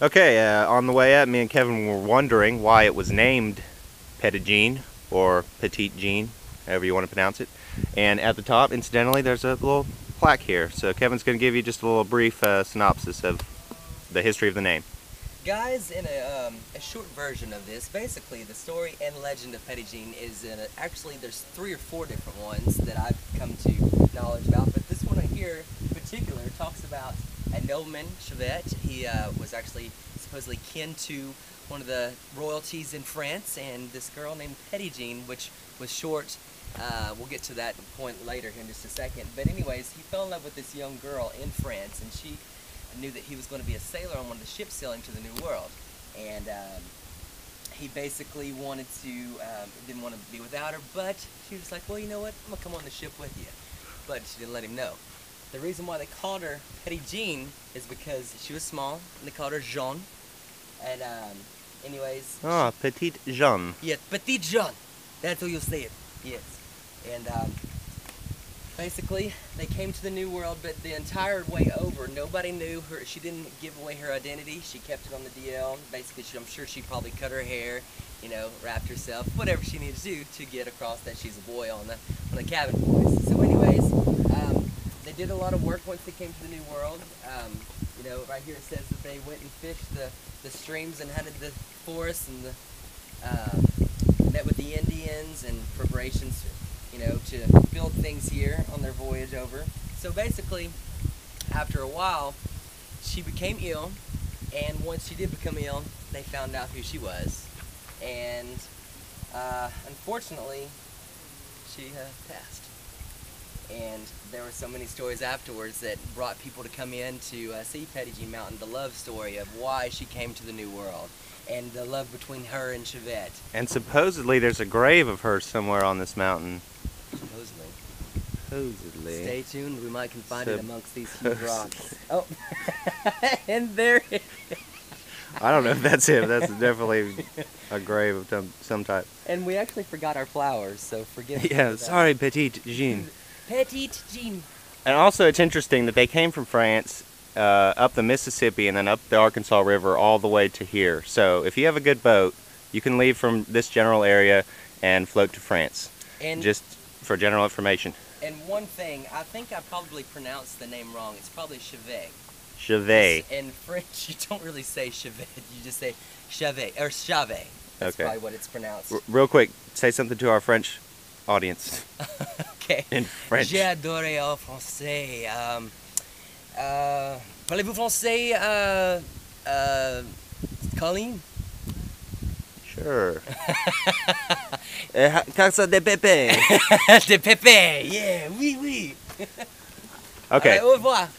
Okay, on the way up, me and Kevin were wondering why it was named Petit or Petite Jean, however you want to pronounce it. And at the top, incidentally, there's a little plaque here. So Kevin's going to give you just a little brief synopsis of the history of the name. Guys, in a short version of this, basically the story and legend of Petit Jean is actually there's 3 or 4 different ones that I've come to knowledge about, but this one right here in particular talks about a nobleman, Chevet. He was actually supposedly kin to one of the royalties in France, and this girl named Petit Jean, which was short. We'll get to that point later in just a second. But anyways, he fell in love with this young girl in France, and she knew that he was going to be a sailor on one of the ships sailing to the New World. And he basically wanted to, didn't want to be without her, but she was like, well, you know what, I'm going to come on the ship with you. But she didn't let him know. The reason why they called her Petit Jean is because she was small, and they called her Jean. And anyways... Ah, Petite Jean. Yes, Petite Jean. That's how you say it. Yes. And basically, they came to the New World, but the entire way over, nobody knew her. She didn't give away her identity. She kept it on the DL. Basically, I'm sure she probably cut her hair, you know, wrapped herself, whatever she needed to do to get across that she's a boy on the cabin boys. So anyways, they did a lot of work once they came to the New World. You know, right here it says that they went and fished the streams and hunted the forests and met with the Indians and preparations, you know, to build things here on their voyage over. So basically, after a while, she became ill, and once she did become ill, they found out who she was, and unfortunately, she passed. And there were so many stories afterwards that brought people to come in to see Petit Jean Mountain, the love story of why she came to the New World, and the love between her and Chevet. And supposedly there's a grave of hers somewhere on this mountain. Supposedly. Supposedly. Stay tuned, we might can find it amongst these huge rocks. Oh, and there it is. I don't know if that's it, but that's definitely a grave of some type. And we actually forgot our flowers, so forgive us. Yeah, sorry, Petite Jean. Petite Jean. And also it's interesting that they came from France up the Mississippi and then up the Arkansas River all the way to here. So if you have a good boat, you can leave from this general area and float to France. And just for general information. And one thing, I think I probably pronounced the name wrong. It's probably Chevet. Chevet. In French, you don't really say Chevet. You just say Chevet or Chavet. That's probably what it's pronounced. Real quick, say something to our French audience. Okay. In French. J'ai adoré en français. Parlez-vous français, Colleen? Sure. Casa de Pepe. De Pepe, yeah, oui, oui. Okay. Au revoir.